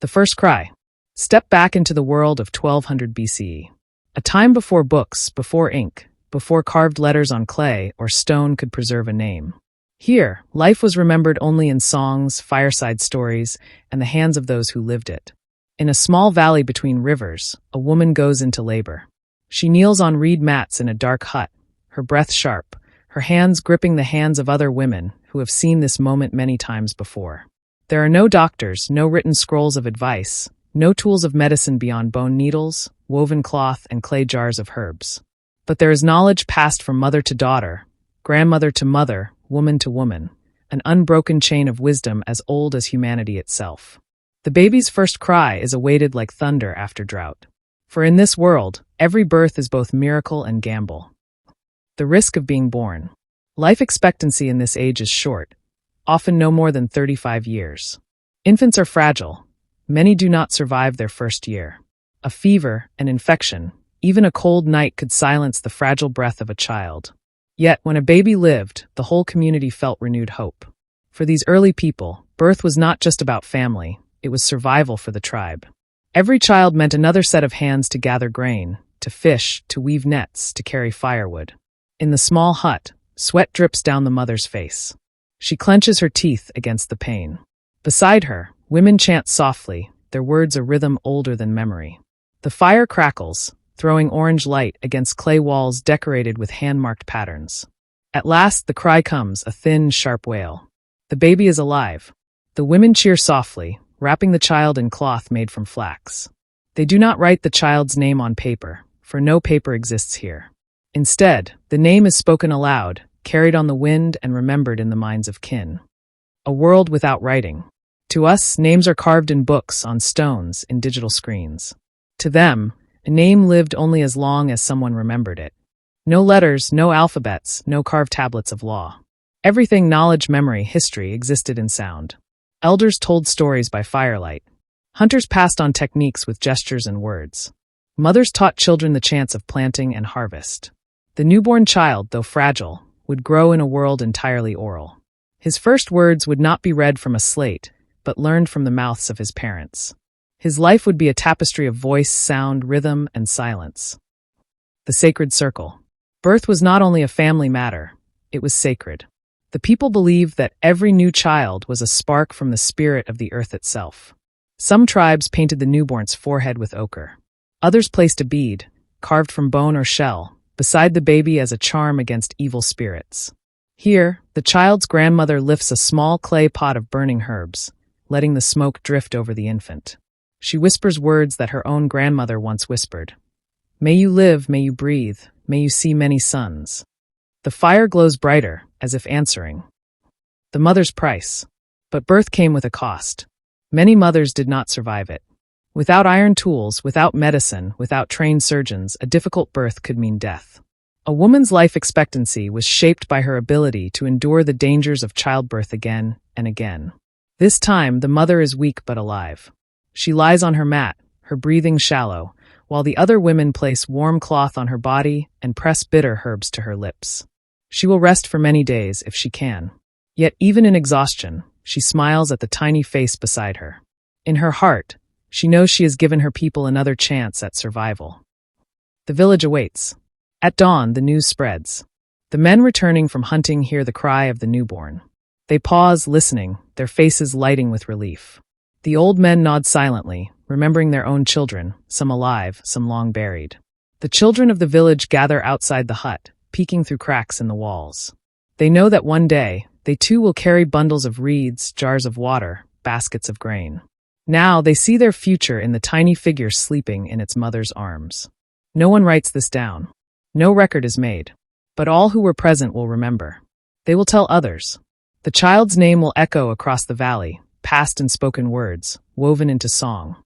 The first cry. Step back into the world of 1200 BCE. A time before books, before ink, before carved letters on clay or stone could preserve a name. Here, life was remembered only in songs, fireside stories, and the hands of those who lived it. In a small valley between rivers, a woman goes into labor. She kneels on reed mats in a dark hut, her breath sharp, her hands gripping the hands of other women who have seen this moment many times before. There are no doctors, no written scrolls of advice, no tools of medicine beyond bone needles, woven cloth, and clay jars of herbs. But there is knowledge passed from mother to daughter, grandmother to mother, woman to woman, an unbroken chain of wisdom as old as humanity itself. The baby's first cry is awaited like thunder after drought. For in this world, every birth is both miracle and gamble. The risk of being born. Life expectancy in this age is short, often no more than 35 years. Infants are fragile. Many do not survive their first year. A fever, an infection, even a cold night could silence the fragile breath of a child. Yet, when a baby lived, the whole community felt renewed hope. For these early people, birth was not just about family, it was survival for the tribe. Every child meant another set of hands to gather grain, to fish, to weave nets, to carry firewood. In the small hut, sweat drips down the mother's face. She clenches her teeth against the pain. Beside her, women chant softly, their words a rhythm older than memory. The fire crackles, throwing orange light against clay walls decorated with hand-marked patterns. At last, the cry comes, a thin, sharp wail. The baby is alive. The women cheer softly, wrapping the child in cloth made from flax. They do not write the child's name on paper, for no paper exists here. Instead, the name is spoken aloud, carried on the wind and remembered in the minds of kin. A world without writing. To us, names are carved in books, on stones, in digital screens. To them, a name lived only as long as someone remembered it. No letters, no alphabets, no carved tablets of law. Everything knowledge, memory, history existed in sound. Elders told stories by firelight. Hunters passed on techniques with gestures and words. Mothers taught children the chants of planting and harvest. The newborn child, though fragile, would grow in a world entirely oral. His first words would not be read from a slate, but learned from the mouths of his parents. His life would be a tapestry of voice, sound, rhythm, and silence. The sacred circle. Birth was not only a family matter, it was sacred. The people believed that every new child was a spark from the spirit of the earth itself. Some tribes painted the newborn's forehead with ochre. Others placed a bead, carved from bone or shell, beside the baby as a charm against evil spirits. Here, the child's grandmother lifts a small clay pot of burning herbs, letting the smoke drift over the infant. She whispers words that her own grandmother once whispered. May you live, may you breathe, may you see many suns. The fire glows brighter, as if answering. The mother's price. But birth came with a cost. Many mothers did not survive it. Without iron tools, without medicine, without trained surgeons, a difficult birth could mean death. A woman's life expectancy was shaped by her ability to endure the dangers of childbirth again and again. This time, the mother is weak but alive. She lies on her mat, her breathing shallow, while the other women place warm cloth on her body and press bitter herbs to her lips. She will rest for many days if she can. Yet even in exhaustion, she smiles at the tiny face beside her. In her heart, she knows she has given her people another chance at survival. The village awaits. At dawn, the news spreads. The men returning from hunting hear the cry of the newborn. They pause, listening, their faces lighting with relief. The old men nod silently, remembering their own children, some alive, some long buried. The children of the village gather outside the hut, peeking through cracks in the walls. They know that one day, they too will carry bundles of reeds, jars of water, baskets of grain. Now they see their future in the tiny figure sleeping in its mother's arms. No one writes this down. No record is made. But all who were present will remember. They will tell others. The child's name will echo across the valley, past and spoken words, woven into song.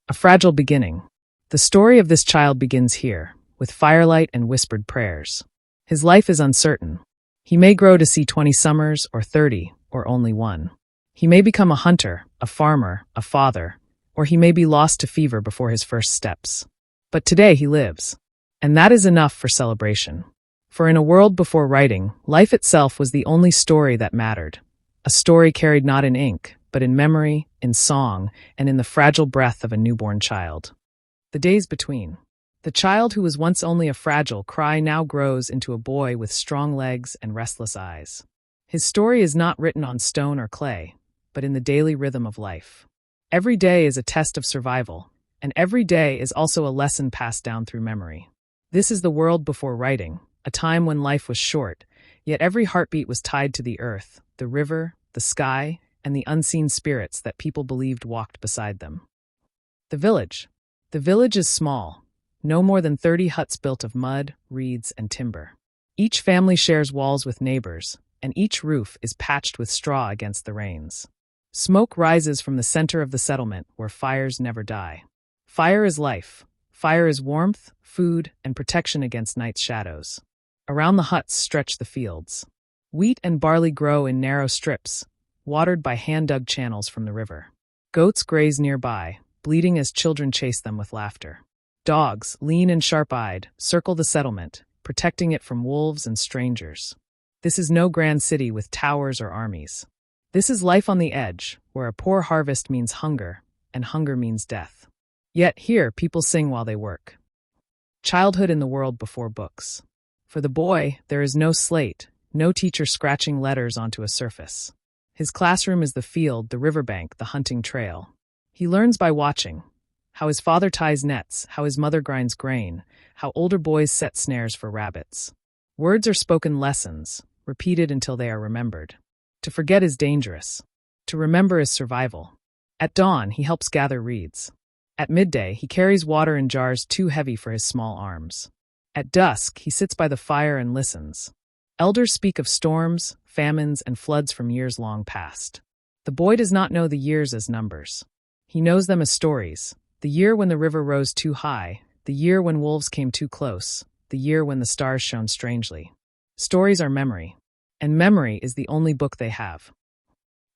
A fragile beginning. The story of this child begins here, with firelight and whispered prayers. His life is uncertain. He may grow to see 20 summers, or 30, or only one. He may become a hunter, a farmer, a father, or he may be lost to fever before his first steps. But today he lives. And that is enough for celebration. For in a world before writing, life itself was the only story that mattered. A story carried not in ink, but but in memory, in song, and in the fragile breath of a newborn child. The days between. The child who was once only a fragile cry now grows into a boy with strong legs and restless eyes. His story is not written on stone or clay, but in the daily rhythm of life. Every day is a test of survival, and every day is also a lesson passed down through memory. This is the world before writing, a time when life was short, yet every heartbeat was tied to the earth, the river, the sky, and the unseen spirits that people believed walked beside them. The village. The village is small, no more than 30 huts built of mud, reeds, and timber. Each family shares walls with neighbors, and each roof is patched with straw against the rains. Smoke rises from the center of the settlement where fires never die. Fire is life. Fire is warmth, food, and protection against night's shadows. Around the huts stretch the fields. Wheat and barley grow in narrow strips, watered by hand-dug channels from the river. Goats graze nearby, bleating as children chase them with laughter. Dogs, lean and sharp-eyed, circle the settlement, protecting it from wolves and strangers. This is no grand city with towers or armies. This is life on the edge, where a poor harvest means hunger, and hunger means death. Yet here people sing while they work. Childhood in the world before books. For the boy, there is no slate, no teacher scratching letters onto a surface. His classroom is the field, the riverbank, the hunting trail. He learns by watching. How his father ties nets, how his mother grinds grain, how older boys set snares for rabbits. Words are spoken lessons, repeated until they are remembered. To forget is dangerous. To remember is survival. At dawn, he helps gather reeds. At midday, he carries water in jars too heavy for his small arms. At dusk, he sits by the fire and listens. Elders speak of storms, famines, and floods from years long past. The boy does not know the years as numbers. He knows them as stories. The year when the river rose too high, the year when wolves came too close, the year when the stars shone strangely. Stories are memory, and memory is the only book they have.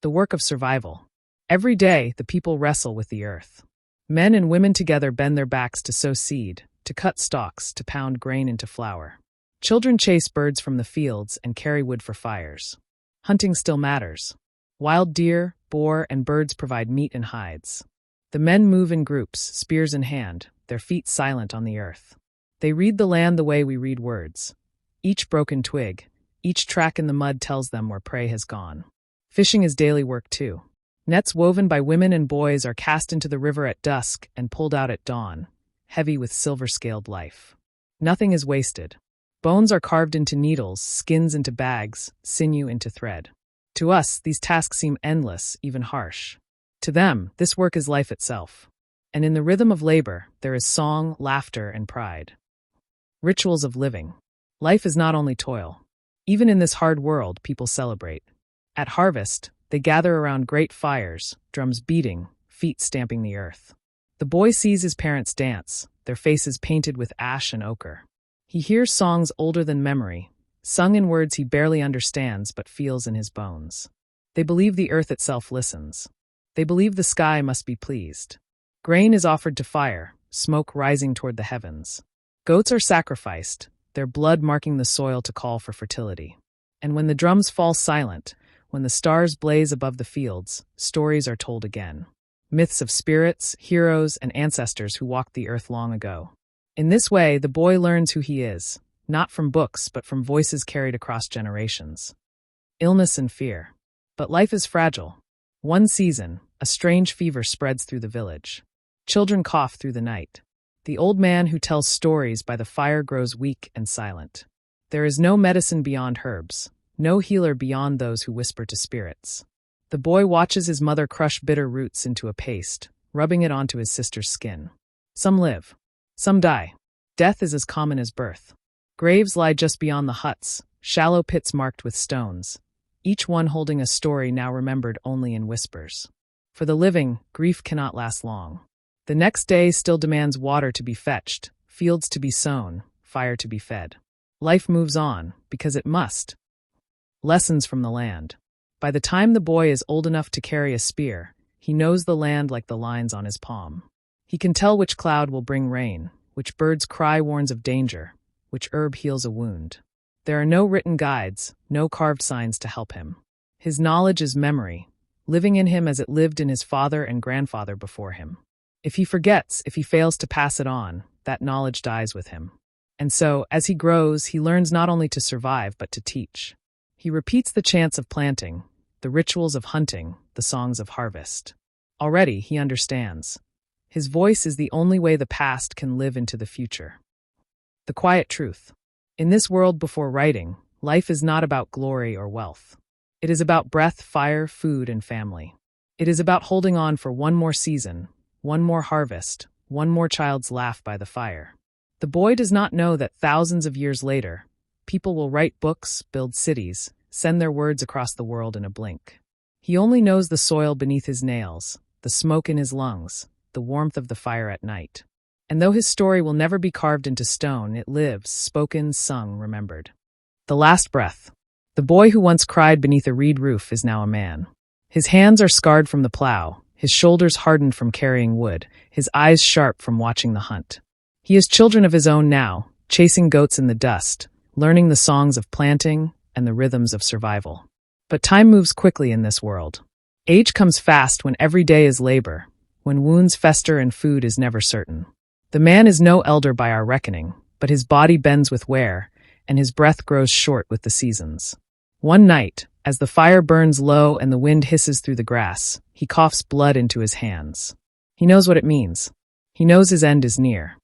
The work of survival. Every day, the people wrestle with the earth. Men and women together bend their backs to sow seed, to cut stalks, to pound grain into flour. Children chase birds from the fields and carry wood for fires. Hunting still matters. Wild deer, boar, and birds provide meat and hides. The men move in groups, spears in hand, their feet silent on the earth. They read the land the way we read words. Each broken twig, each track in the mud tells them where prey has gone. Fishing is daily work too. Nets woven by women and boys are cast into the river at dusk and pulled out at dawn, heavy with silver-scaled life. Nothing is wasted. Bones are carved into needles, skins into bags, sinew into thread. To us, these tasks seem endless, even harsh. To them, this work is life itself. And in the rhythm of labor, there is song, laughter, and pride. Rituals of living. Life is not only toil. Even in this hard world, people celebrate. At harvest, they gather around great fires, drums beating, feet stamping the earth. The boy sees his parents dance, their faces painted with ash and ochre. He hears songs older than memory, sung in words he barely understands but feels in his bones. They believe the earth itself listens. They believe the sky must be pleased. Grain is offered to fire, smoke rising toward the heavens. Goats are sacrificed, their blood marking the soil to call for fertility. And when the drums fall silent, when the stars blaze above the fields, stories are told again. Myths of spirits, heroes, and ancestors who walked the earth long ago. In this way, the boy learns who he is, not from books but from voices carried across generations. Illness and fear. But life is fragile. One season, a strange fever spreads through the village. Children cough through the night. The old man who tells stories by the fire grows weak and silent. There is no medicine beyond herbs, no healer beyond those who whisper to spirits. The boy watches his mother crush bitter roots into a paste, rubbing it onto his sister's skin. Some live. Some die. Death is as common as birth. Graves lie just beyond the huts, shallow pits marked with stones, each one holding a story now remembered only in whispers. For the living, grief cannot last long. The next day still demands water to be fetched, fields to be sown, fire to be fed. Life moves on, because it must. Lessons from the land. By the time the boy is old enough to carry a spear, he knows the land like the lines on his palm. He can tell which cloud will bring rain, which bird's cry warns of danger, which herb heals a wound. There are no written guides, no carved signs to help him. His knowledge is memory, living in him as it lived in his father and grandfather before him. If he forgets, if he fails to pass it on, that knowledge dies with him. And so, as he grows, he learns not only to survive, but to teach. He repeats the chants of planting, the rituals of hunting, the songs of harvest. Already, he understands. His voice is the only way the past can live into the future. The quiet truth. In this world before writing, life is not about glory or wealth. It is about breath, fire, food, and family. It is about holding on for one more season, one more harvest, one more child's laugh by the fire. The boy does not know that thousands of years later, people will write books, build cities, send their words across the world in a blink. He only knows the soil beneath his nails, the smoke in his lungs, the warmth of the fire at night. And though his story will never be carved into stone, it lives, spoken, sung, remembered. The last breath. The boy who once cried beneath a reed roof is now a man. His hands are scarred from the plow, his shoulders hardened from carrying wood, his eyes sharp from watching the hunt. He has children of his own now, chasing goats in the dust, learning the songs of planting and the rhythms of survival. But time moves quickly in this world. Age comes fast when every day is labor, when wounds fester and food is never certain. The man is no elder by our reckoning, but his body bends with wear, and his breath grows short with the seasons. One night, as the fire burns low and the wind hisses through the grass, he coughs blood into his hands. He knows what it means. He knows his end is near.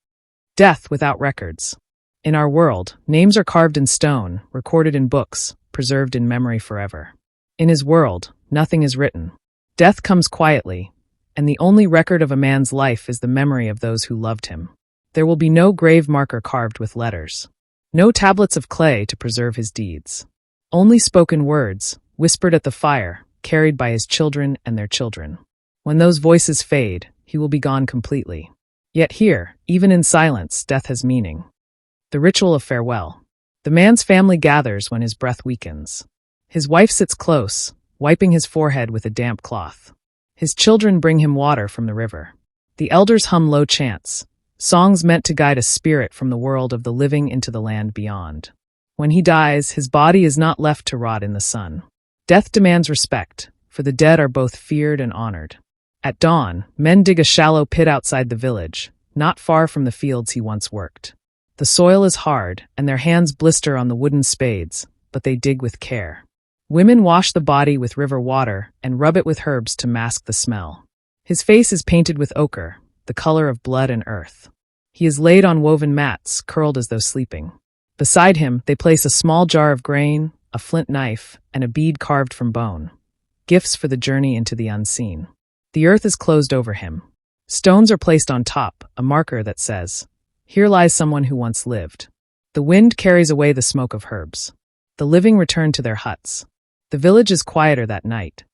Death without records. In our world, names are carved in stone, recorded in books, preserved in memory forever. In his world, nothing is written. Death comes quietly, and the only record of a man's life is the memory of those who loved him. There will be no grave marker carved with letters. No tablets of clay to preserve his deeds. Only spoken words, whispered at the fire, carried by his children and their children. When those voices fade, he will be gone completely. Yet here, even in silence, death has meaning. The ritual of farewell. The man's family gathers when his breath weakens. His wife sits close, wiping his forehead with a damp cloth. His children bring him water from the river. The elders hum low chants, songs meant to guide a spirit from the world of the living into the land beyond. When he dies, his body is not left to rot in the sun. Death demands respect, for the dead are both feared and honored. At dawn, men dig a shallow pit outside the village, not far from the fields he once worked. The soil is hard, and their hands blister on the wooden spades, but they dig with care. Women wash the body with river water and rub it with herbs to mask the smell. His face is painted with ochre, the color of blood and earth. He is laid on woven mats, curled as though sleeping. Beside him, they place a small jar of grain, a flint knife, and a bead carved from bone. Gifts for the journey into the unseen. The earth is closed over him. Stones are placed on top, a marker that says, "Here lies someone who once lived." The wind carries away the smoke of herbs. The living return to their huts. The village is quieter that night.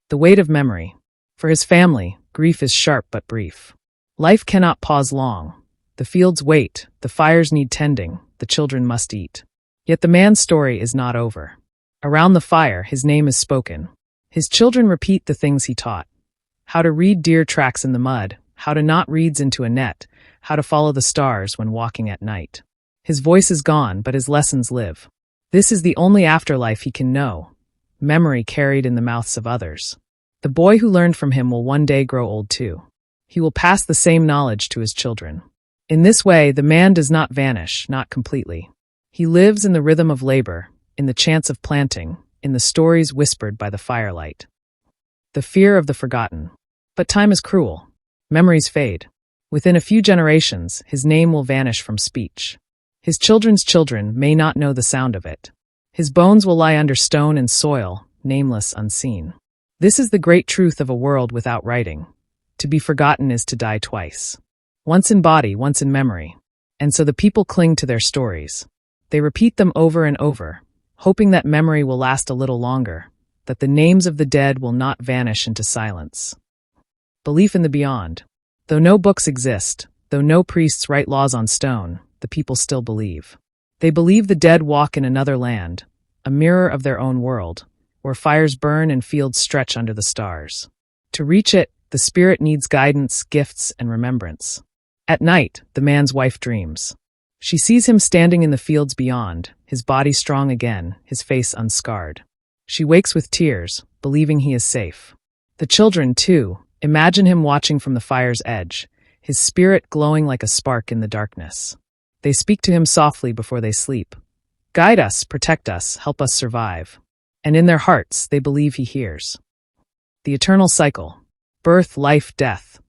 The weight of memory. For his family, grief is sharp but brief. Life cannot pause long. The fields wait, the fires need tending, the children must eat. Yet the man's story is not over. Around the fire, his name is spoken. His children repeat the things he taught. How to read deer tracks in the mud, how to knot reeds into a net, how to follow the stars when walking at night. His voice is gone, but his lessons live. This is the only afterlife he can know. Memory carried in the mouths of others. The boy who learned from him will one day grow old too. He will pass the same knowledge to his children. In this way, the man does not vanish, not completely. He lives in the rhythm of labor, in the chants of planting, in the stories whispered by the firelight. The fear of the forgotten. But time is cruel. Memories fade. Within a few generations, his name will vanish from speech. His children's children may not know the sound of it. His bones will lie under stone and soil, nameless, unseen. This is the great truth of a world without writing. To be forgotten is to die twice. Once in body, once in memory. And so the people cling to their stories. They repeat them over and over, hoping that memory will last a little longer, that the names of the dead will not vanish into silence. Belief in the beyond. Though no books exist, though no priests write laws on stone, the people still believe. They believe the dead walk in another land, a mirror of their own world, where fires burn and fields stretch under the stars. To reach it, the spirit needs guidance, gifts, and remembrance. At night, the man's wife dreams. She sees him standing in the fields beyond, his body strong again, his face unscarred. She wakes with tears, believing he is safe. The children, too, imagine him watching from the fire's edge, his spirit glowing like a spark in the darkness. They speak to him softly before they sleep. Guide us, protect us, help us survive. And in their hearts, they believe he hears. The eternal cycle. Birth, life, death.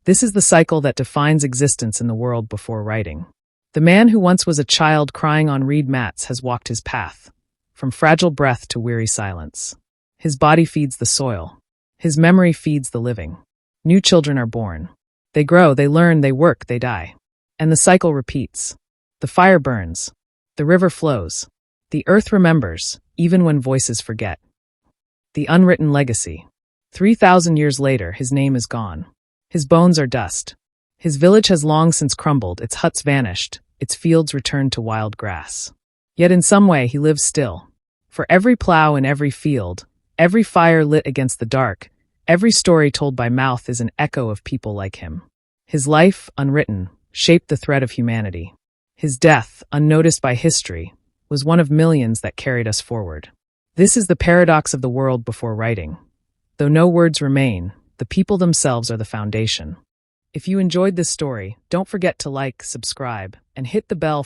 This is the cycle that defines existence in the world before writing. The man who once was a child crying on reed mats has walked his path, from fragile breath to weary silence. His body feeds the soil. His memory feeds the living. New children are born. They grow, they learn, they work, they die. And the cycle repeats. The fire burns. The river flows. The earth remembers, even when voices forget. The unwritten legacy. 3,000 years later, his name is gone. His bones are dust. His village has long since crumbled, its huts vanished, its fields returned to wild grass. Yet in some way he lives still. For every plow in every field, every fire lit against the dark, every story told by mouth is an echo of people like him. His life, unwritten, shaped the thread of humanity. His death, unnoticed by history, was one of millions that carried us forward. This is the paradox of the world before writing. Though no words remain, the people themselves are the foundation. If you enjoyed this story, don't forget to like, subscribe, and hit the bell